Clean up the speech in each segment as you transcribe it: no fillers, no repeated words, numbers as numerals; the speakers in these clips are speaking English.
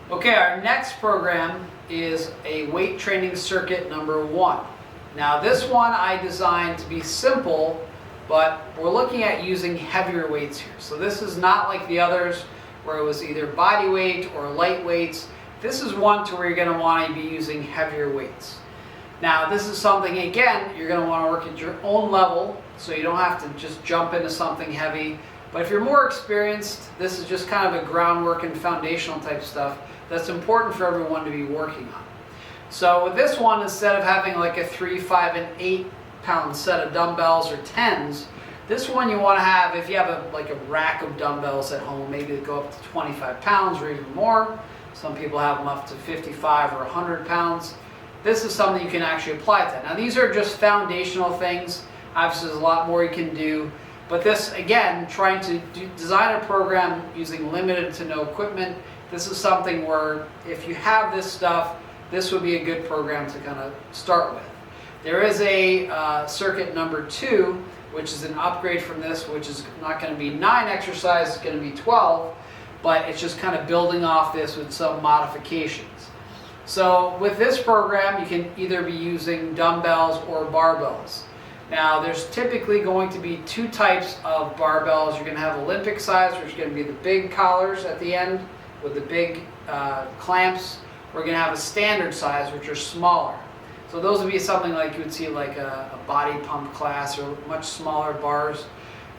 Okay, our next program is a weight training circuit number 1. Now this one I designed to be simple, but we're looking at using heavier weights here. So this is not like the others where it was either body weight or light weights. This is one to where you're going to want to be using heavier weights. Now this is something, again, you're going to want to work at your own level, so you don't have to just jump into something heavy. But if you're more experienced, this is just kind of a groundwork and foundational type stuff that's important for everyone to be working on. So with this one, instead of having like a 3, 5, and 8 pound set of dumbbells or 10s, this one you want to have, if you have like a rack of dumbbells at home, maybe they go up to 25 pounds or even more. Some people have them up to 55 or 100 pounds. This is something you can actually apply to. Now these are just foundational things. Obviously there's a lot more you can do. But this, again, trying to design a program using limited to no equipment, this is something where if you have this stuff, this would be a good program to kind of start with. There is a circuit number 2, which is an upgrade from this, which is not going to be 9 exercises, it's going to be 12, but it's just kind of building off this with some modifications. So with this program, you can either be using dumbbells or barbells. Now there's typically going to be 2 types of barbells. You're going to have Olympic size, which is going to be the big collars at the end with the big clamps. We're going to have a standard size, which are smaller. So those would be something like you would see like a body pump class or much smaller bars.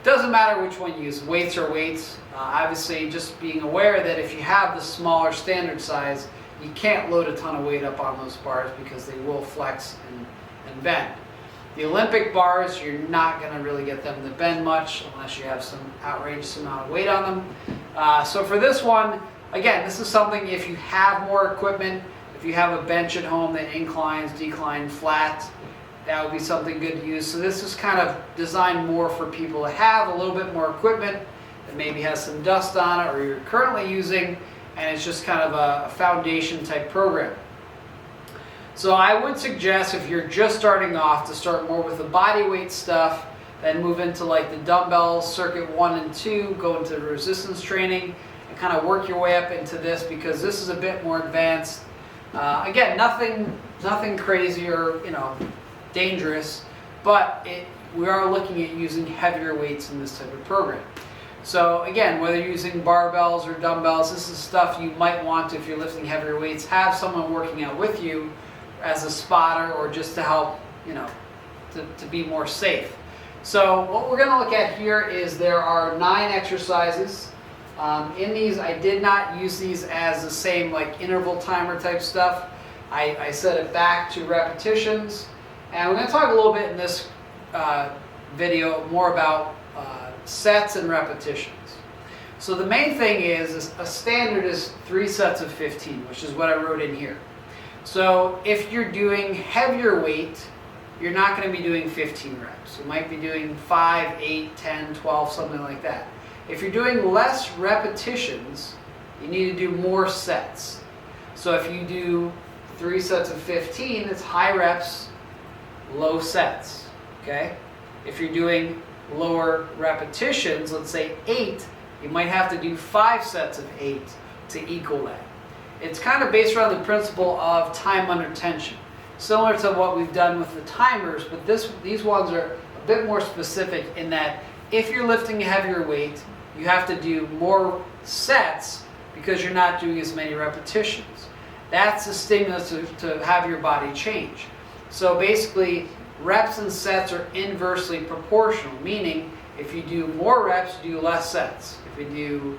Doesn't matter which one you use, weights are weights. Obviously just being aware that if you have the smaller standard size, you can't load a ton of weight up on those bars because they will flex and bend. The Olympic bars, you're not going to really get them to bend much unless you have some outrageous amount of weight on them. So for this one, again, this is something if you have more equipment, if you have a bench at home that inclines, declines, flat, that would be something good to use. So this is kind of designed more for people to have a little bit more equipment that maybe has some dust on it or you're currently using, and it's just kind of a foundation type program. So I would suggest if you're just starting off to start more with the body weight stuff, then move into like the dumbbells, circuit 1 and 2, go into resistance training and kind of work your way up into this because this is a bit more advanced. Again, nothing crazy or dangerous, but we are looking at using heavier weights in this type of program. So again, whether you're using barbells or dumbbells, this is stuff you might want to, if you're lifting heavier weights, have someone working out with you as a spotter or just to help, to be more safe. So what we're going to look at here is there are 9 exercises. In these, I did not use these as the same like interval timer type stuff. I set it back to repetitions. And we're going to talk a little bit in this video more about sets and repetitions. So the main thing is a standard is 3 sets of 15, which is what I wrote in here. So if you're doing heavier weight, you're not going to be doing 15 reps. You might be doing 5, 8, 10, 12, something like that. If you're doing less repetitions, you need to do more sets. So if you do 3 sets of 15, it's high reps, low sets. Okay? If you're doing lower repetitions, let's say 8, you might have to do 5 sets of 8 to equal that. It's kind of based around the principle of time under tension, similar to what we've done with the timers, but these ones are a bit more specific in that if you're lifting a heavier weight, you have to do more sets because you're not doing as many repetitions. That's the stimulus to have your body change. So basically, reps and sets are inversely proportional, meaning if you do more reps, you do less sets. If you do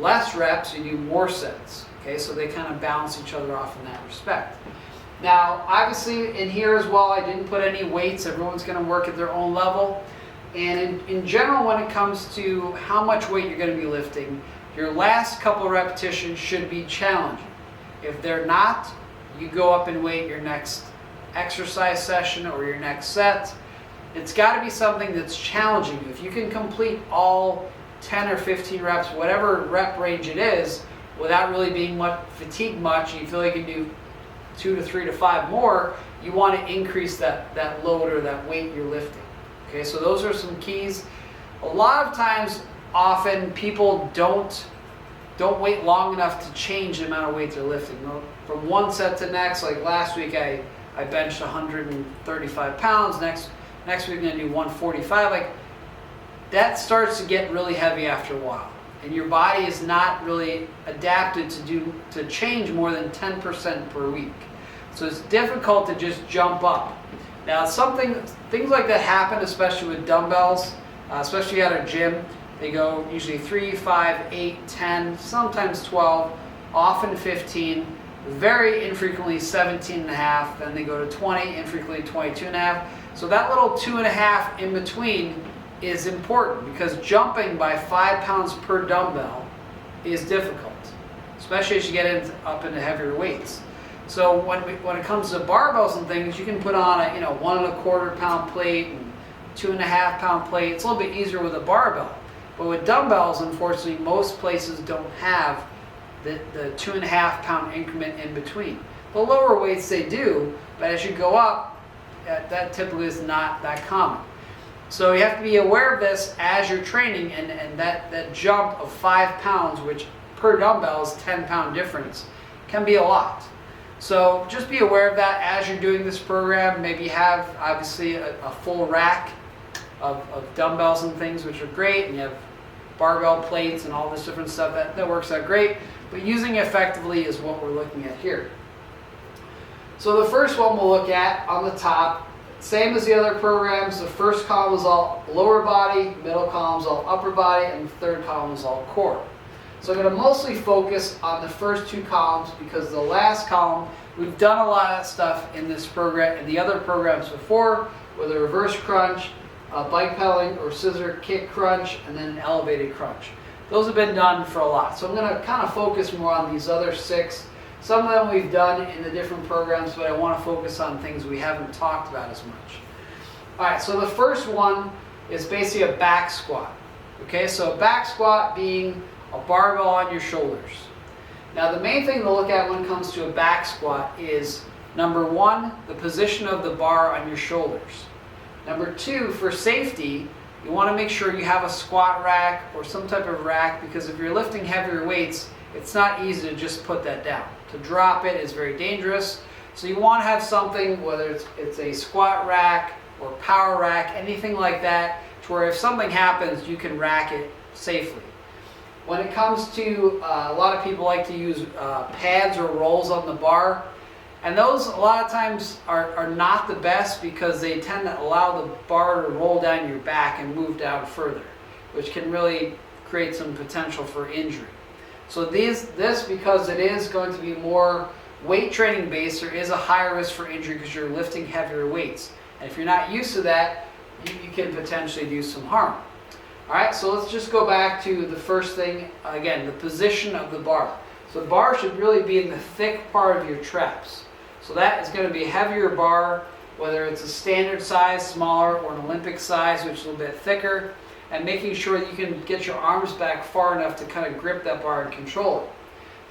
less reps, you do more sets. Okay, so they kind of balance each other off in that respect. Now, obviously in here as well, I didn't put any weights. Everyone's going to work at their own level. And in general, when it comes to how much weight you're going to be lifting, your last couple repetitions should be challenging. If they're not, you go up in weight your next exercise session or your next set. It's got to be something that's challenging you. If you can complete all 10 or 15 reps, whatever rep range it is, without really being fatigued much, and you feel like you can do 2 to 3 to 5 more, you want to increase that load or that weight you're lifting. Okay, so those are some keys. A lot of times, often people don't don't wait long enough to change the amount of weight they're lifting. From one set to next, like last week I benched 135 pounds, next week I'm going to do 145. Like, that starts to get really heavy after a while. And your body is not really adapted to change more than 10% per week. So it's difficult to just jump up. Now things like that happen, especially with dumbbells, especially at a gym. They go usually 3, 5, 8, 10, sometimes 12, often 15, very infrequently 17 and a half, then they go to 20, infrequently 22 and a half. So that little 2.5 in between is important, because jumping by 5 pounds per dumbbell is difficult, especially as you get up into heavier weights. So when it comes to barbells and things, you can put on a 1.25 pound plate and 2.5 pound plate. It's a little bit easier with a barbell. But with dumbbells, unfortunately, most places don't have the 2.5 pound increment in between. The lower weights they do, but as you go up, that typically is not that common. So you have to be aware of this as you're training, and that jump of 5 pounds, which per dumbbell is 10-pound difference, can be a lot. So just be aware of that as you're doing this program. Maybe have, obviously, a full rack of dumbbells and things, which are great, and you have barbell plates and all this different stuff. That works out great, but using it effectively is what we're looking at here. So the first one we'll look at on the top, same as the other programs. The first column is all lower body, middle column is all upper body, and the third column is all core. So I'm going to mostly focus on the first two columns, because the last column, we've done a lot of that stuff in this program and the other programs before, with a reverse crunch, bike pedaling or scissor kick crunch, and then an elevated crunch. Those have been done for a lot. So I'm going to kind of focus more on these other 6. Some of them we've done in the different programs, but I want to focus on things we haven't talked about as much. All right, so the first one is basically a back squat. Okay, so a back squat being a barbell on your shoulders. Now the main thing to look at when it comes to a back squat is, number 1, the position of the bar on your shoulders. Number 2, for safety, you want to make sure you have a squat rack or some type of rack, because if you're lifting heavier weights, it's not easy to just put that down. To drop it is very dangerous. So you want to have something, whether it's a squat rack or power rack, anything like that, to where if something happens, you can rack it safely. When it comes to, a lot of people like to use pads or rolls on the bar, and those a lot of times are not the best, because they tend to allow the bar to roll down your back and move down further, which can really create some potential for injury. So this, because it is going to be more weight training based, there is a higher risk for injury because you're lifting heavier weights. And if you're not used to that, you can potentially do some harm. All right, so let's just go back to the first thing, again, the position of the bar. So the bar should really be in the thick part of your traps. So that is going to be a heavier bar, whether it's a standard size, smaller, or an Olympic size, which is a little bit thicker, and making sure that you can get your arms back far enough to kind of grip that bar and control it.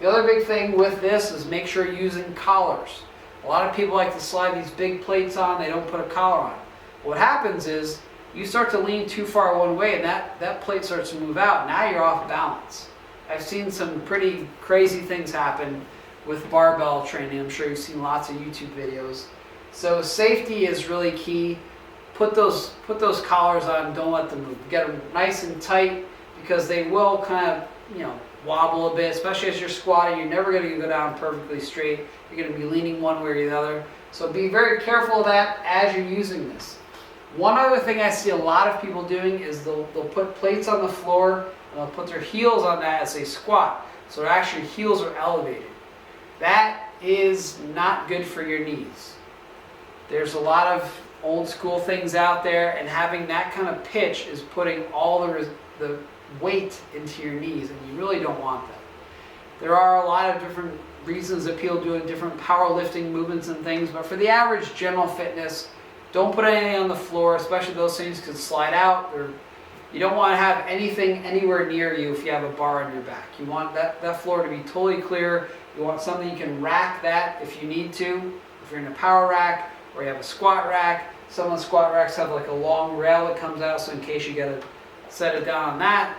The other big thing with this is make sure you're using collars. A lot of people like to slide these big plates on, they don't put a collar on. What happens is you start to lean too far one way, and that plate starts to move out. Now you're off balance. I've seen some pretty crazy things happen with barbell training. I'm sure you've seen lots of YouTube videos. So safety is really key. Put those collars on, don't let them move. Get them nice and tight, because they will kind of, wobble a bit, especially as you're squatting. You're never going to go down perfectly straight. You're going to be leaning one way or the other. So be very careful of that as you're using this. One other thing I see a lot of people doing is they'll put plates on the floor and they'll put their heels on that as they squat. So actually heels are elevated. That is not good for your knees. There's a lot of old school things out there, and having that kind of pitch is putting all the weight into your knees, and you really don't want that. There are a lot of different reasons that people do different powerlifting movements and things, but for the average general fitness, don't put anything on the floor, especially those things could slide out. You don't want to have anything anywhere near you if you have a bar on your back. You want that floor to be totally clear. You want something you can rack that if you need to, if you're in a power rack, or you have a squat rack. Some of the squat racks have like a long rail that comes out, so in case you got to set it down on that.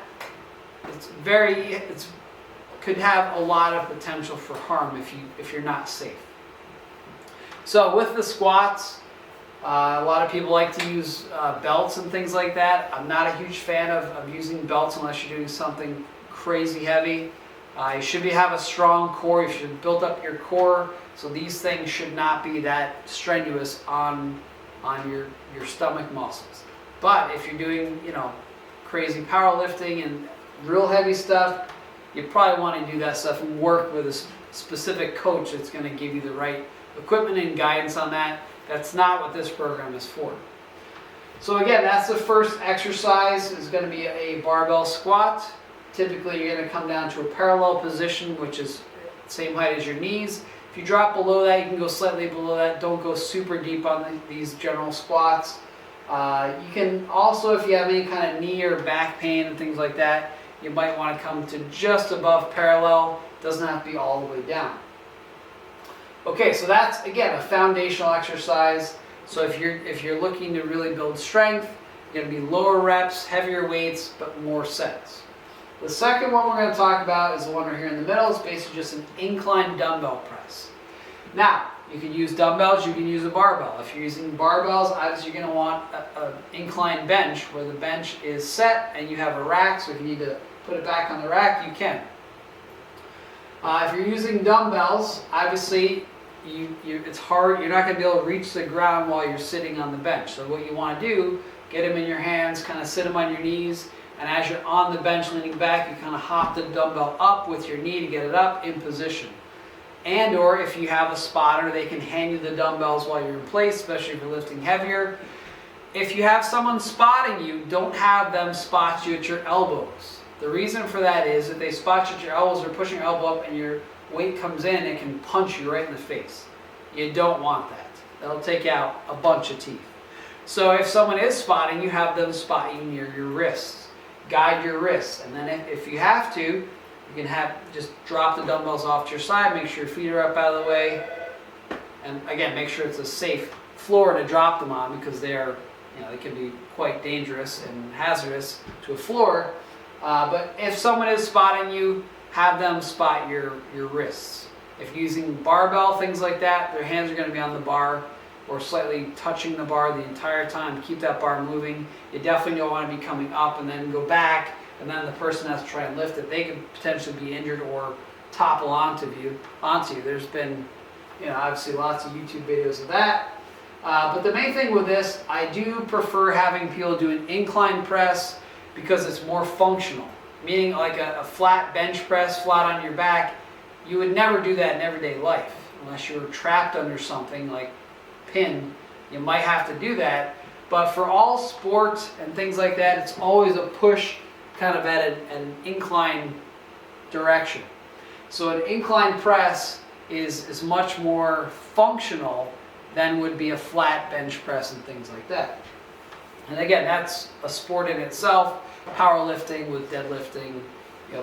It's could have a lot of potential for harm if you're not safe. So with the squats, a lot of people like to use belts and things like that. I'm not a huge fan of using belts unless you're doing something crazy heavy. You should have a strong core. You should build up your core. So these things should not be that strenuous on your stomach muscles. But if you're doing, crazy powerlifting and real heavy stuff, you probably want to do that stuff and work with a specific coach that's going to give you the right equipment and guidance on that. That's not what this program is for. So again, that's the first exercise, is going to be a barbell squat. Typically you're going to come down to a parallel position, which is the same height as your knees. If you drop below that, you can go slightly below that. Don't go super deep on these general squats. You can also, if you have any kind of knee or back pain and things like that, you might want to come to just above parallel. It doesn't have to be all the way down. Okay, so that's, again, a foundational exercise. So if you're looking to really build strength, you're going to be lower reps, heavier weights, but more sets. The second one we're going to talk about is the one right here in the middle. It's basically just an incline dumbbell press. Now, you can use dumbbells, you can use a barbell. If you're using barbells, obviously you're going to want an incline bench where the bench is set and you have a rack, so if you need to put it back on the rack, you can. If you're using dumbbells, obviously it's hard. You're not going to be able to reach the ground while you're sitting on the bench. So what you want to do, get them in your hands, kind of sit them on your knees, and as you're on the bench leaning back, you kind of hop the dumbbell up with your knee to get it up in position. And or if you have a spotter, they can hand you the dumbbells while you're in place, especially if you're lifting heavier. If you have someone spotting you, don't have them spot you at your elbows. The reason for that is if they spot you at your elbows or pushing your elbow up and your weight comes in, it can punch you right in the face. You don't want that. That'll take out a bunch of teeth. So if someone is spotting you, have them spot you near your wrists. Guide your wrists. And then if you have to, you can just drop the dumbbells off to your side, make sure your feet are up out of the way. And again, make sure it's a safe floor to drop them on, because they can be quite dangerous and hazardous to a floor. But if someone is spotting you, have them spot your wrists. If you're using barbell, things like that, their hands are going to be on the bar or slightly touching the bar the entire time. Keep that bar moving. You definitely don't want to be coming up and then go back, and then the person has to try and lift it. They could potentially be injured or topple onto you. There's been, obviously lots of YouTube videos of that. But the main thing with this, I do prefer having people do an incline press because it's more functional. Meaning like a flat bench press, flat on your back, you would never do that in everyday life. Unless you were trapped under something like pinned, you might have to do that. But for all sports and things like that, it's always a push kind of at an incline direction. So an incline press is much more functional than would be a flat bench press and things like that. And again, that's a sport in itself, powerlifting with deadlifting,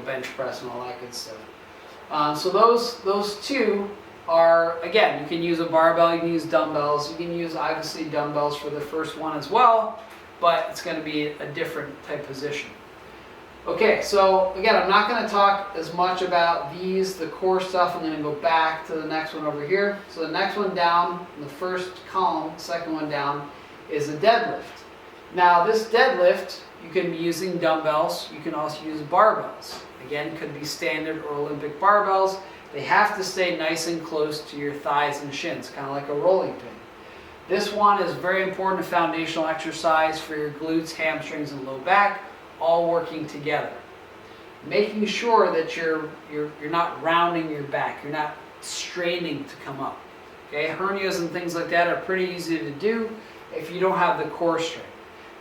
bench press and all that good stuff. So those two are, again, you can use a barbell, you can use dumbbells, you can use obviously dumbbells for the first one as well, but it's going to be a different type position. Okay, so again, I'm not going to talk as much about the core stuff. I'm going to go back to the next one over here. So the next one down, in the first column, second one down, is a deadlift. Now this deadlift, you can be using dumbbells, you can also use barbells. Again, could be standard or Olympic barbells. They have to stay nice and close to your thighs and shins, kind of like a rolling pin. This one is very important, a foundational exercise for your glutes, hamstrings, and low back, all working together. Making sure that you're not rounding your back, you're not straining to come up. Okay, hernias and things like that are pretty easy to do if you don't have the core strength.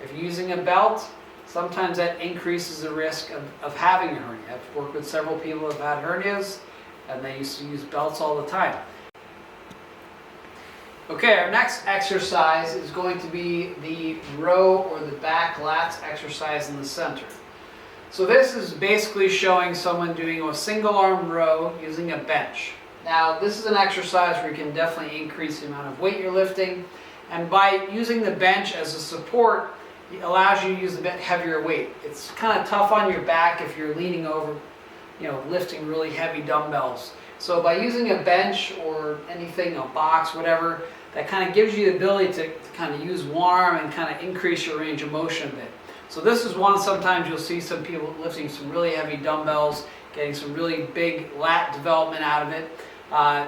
If you're using a belt, sometimes that increases the risk of having a hernia. I've worked with several people who have had hernias, and they used to use belts all the time. Okay, our next exercise is going to be the row or the back lats exercise in the center. So this is basically showing someone doing a single arm row using a bench. Now this is an exercise where you can definitely increase the amount of weight you're lifting, and by using the bench as a support, it allows you to use a bit heavier weight. It's kind of tough on your back if you're leaning over lifting really heavy dumbbells. So by using a bench or anything, a box, whatever, that kind of gives you the ability to kind of use one arm and kind of increase your range of motion a bit. So this is one, sometimes you'll see some people lifting some really heavy dumbbells, getting some really big lat development out of it.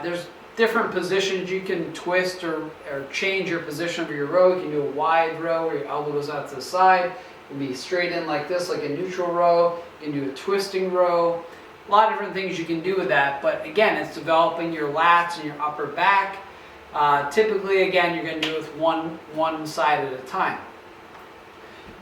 There's different positions you can twist or change your position of your row. You can do a wide row where your elbow goes out to the side. You can be straight in like this, like a neutral row. You can do a twisting row. A lot of different things you can do with that, but again, it's developing your lats and your upper back. Typically, again, you're going to do it with one side at a time.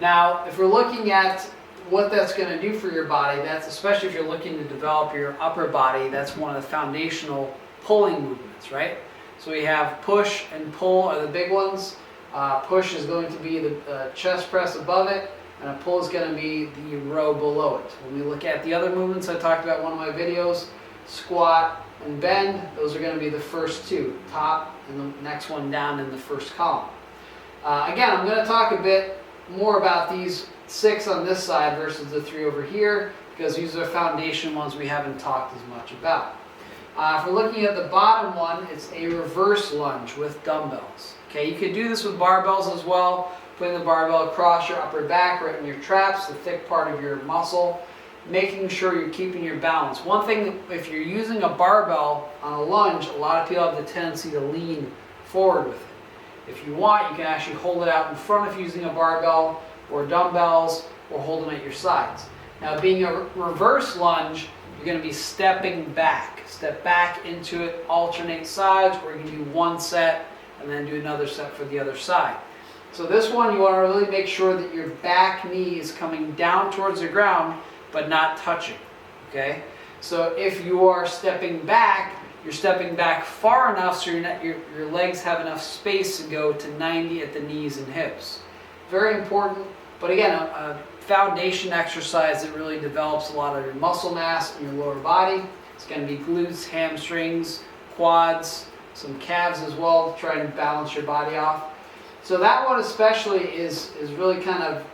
Now, if we're looking at what that's going to do for your body, that's especially if you're looking to develop your upper body, that's one of the foundational pulling movements, right? So we have push and pull are the big ones. Push is going to be the chest press above it, and a pull is going to be the row below it. When we look at the other movements I talked about in one of my videos, squat and bend, those are going to be the first two, top and the next one down in the first column. Again, I'm going to talk a bit more about these 6 on this side versus the 3 over here, because these are foundation ones we haven't talked as much about. If we're looking at the bottom one, it's a reverse lunge with dumbbells. Okay, you could do this with barbells as well, putting the barbell across your upper back, right in your traps, the thick part of your muscle, making sure you're keeping your balance. One thing, if you're using a barbell on a lunge, a lot of people have the tendency to lean forward with it. If you want, you can actually hold it out in front if you're using a barbell or dumbbells, or hold them at your sides. Now, being a reverse lunge, you're going to be stepping back. Step back into it, alternate sides, or you can do one set and then do another set for the other side. So this one, you want to really make sure that your back knee is coming down towards the ground, but not touching, okay? So if you are stepping back, you're stepping back far enough so your legs have enough space to go to 90 at the knees and hips. Very important, but again, a foundation exercise that really develops a lot of your muscle mass in your lower body. It's going to be glutes, hamstrings, quads, some calves as well to try and balance your body off. So that one especially is really kind of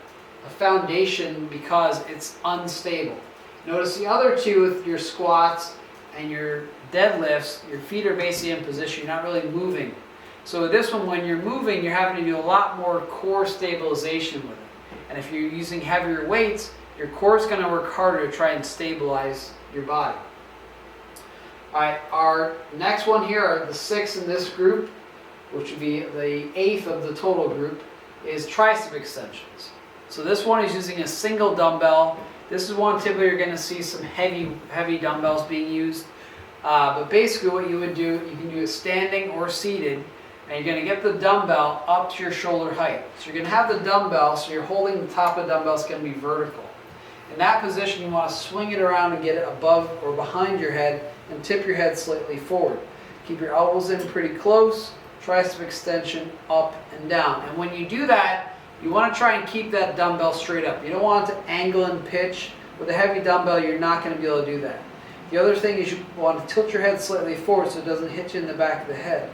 a foundation because it's unstable. Notice the other two with your squats and your deadlifts, your feet are basically in position, you're not really moving. So with this one, when you're moving, you're having to do a lot more core stabilization with it. And if you're using heavier weights, your core is going to work harder to try and stabilize your body. All right, our next one here are the 6 in this group, which would be the 8th of the total group, is tricep extensions. So this one is using a single dumbbell. This is one typically you're going to see some heavy dumbbells being used. But basically what you would do, you can do it standing or seated, and you're going to get the dumbbell up to your shoulder height. So you're going to have the dumbbell, so you're holding the top of the dumbbell, it's going to be vertical. In that position, you want to swing it around and get it above or behind your head and tip your head slightly forward. Keep your elbows in pretty close, tricep extension up and down. And when you do that, you want to try and keep that dumbbell straight up. You don't want it to angle and pitch. With a heavy dumbbell, you're not going to be able to do that. The other thing is you want to tilt your head slightly forward so it doesn't hit you in the back of the head.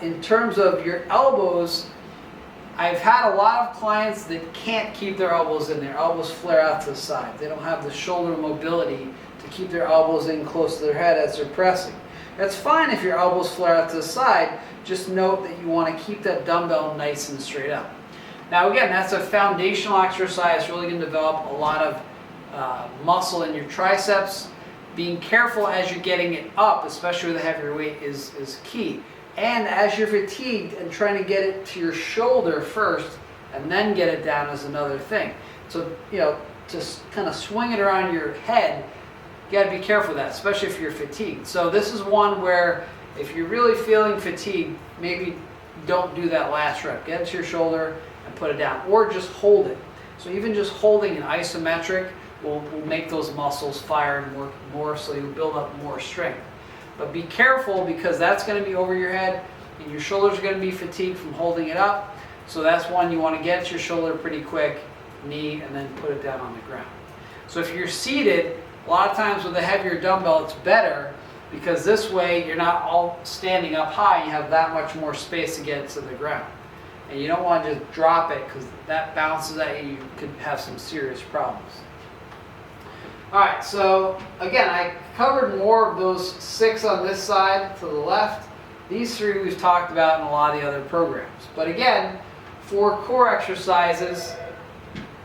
In terms of your elbows, I've had a lot of clients that can't keep their elbows in. Their elbows flare out to the side. They don't have the shoulder mobility to keep their elbows in close to their head as they're pressing. That's fine if your elbows flare out to the side. Just note that you want to keep that dumbbell nice and straight up. Now again, that's a foundational exercise, really going to develop a lot of muscle in your triceps. Being careful as you're getting it up, especially with a heavier weight, is key. And as you're fatigued and trying to get it to your shoulder first and then get it down is another thing. So, to kind of swing it around your head, you got to be careful of that, especially if you're fatigued. So this is one where if you're really feeling fatigued, maybe don't do that last rep. Get it to your shoulder and put it down, or just hold it. So even just holding an isometric will make those muscles fire and work more, so you build up more strength. But be careful, because that's going to be over your head and your shoulders are going to be fatigued from holding it up. So that's one you want to get to your shoulder pretty quick, knee, and then put it down on the ground. So if you're seated, a lot of times with a heavier dumbbell it's better, because this way you're not all standing up high, you have that much more space to get it to the ground. And you don't want to just drop it, because that bounces at you, you could have some serious problems. All right, so again, I covered more of those 6 on this side to the left. These 3 we've talked about in a lot of the other programs. But again, for core exercises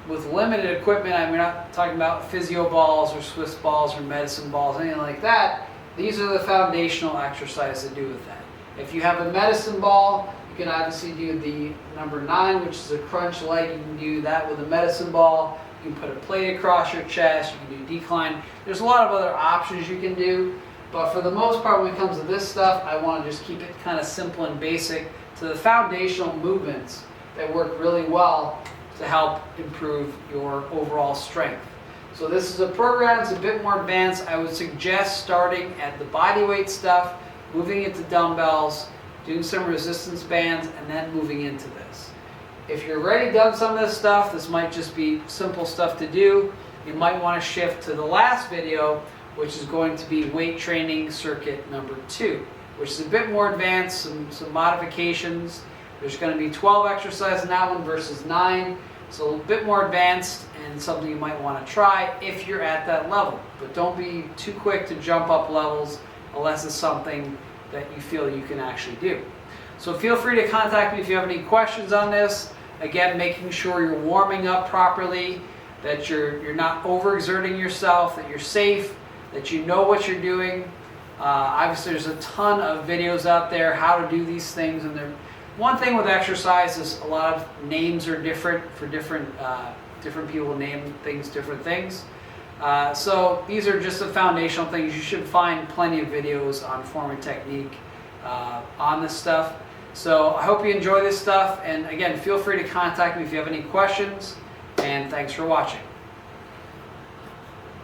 with limited equipment, I mean, we're not talking about physio balls or Swiss balls or medicine balls, anything like that. These are the foundational exercises to do with that. If you have a medicine ball, you can obviously do the number 9, which is a crunch leg. You can do that with a medicine ball. You can put a plate across your chest. You can do decline. There's a lot of other options you can do. But for the most part, when it comes to this stuff, I want to just keep it kind of simple and basic to the foundational movements that work really well to help improve your overall strength. So this is a program that's a bit more advanced. I would suggest starting at the body weight stuff, moving into dumbbells, doing some resistance bands, and then moving into this. If you've already done some of this stuff, this might just be simple stuff to do. You might want to shift to the last video, which is going to be weight training circuit number 2, which is a bit more advanced, some modifications. There's going to be 12 exercises in that one versus 9. So a bit more advanced and something you might want to try if you're at that level. But don't be too quick to jump up levels unless it's something that you feel you can actually do. So feel free to contact me if you have any questions on this. Again, making sure you're warming up properly, that you're not overexerting yourself, that you're safe, that you know what you're doing. Obviously, there's a ton of videos out there how to do these things, and one thing with exercise is a lot of names are different for different people name things different things. So these are just the foundational things. You should find plenty of videos on form and technique on this stuff. So I hope you enjoy this stuff, and again, feel free to contact me if you have any questions, and thanks for watching.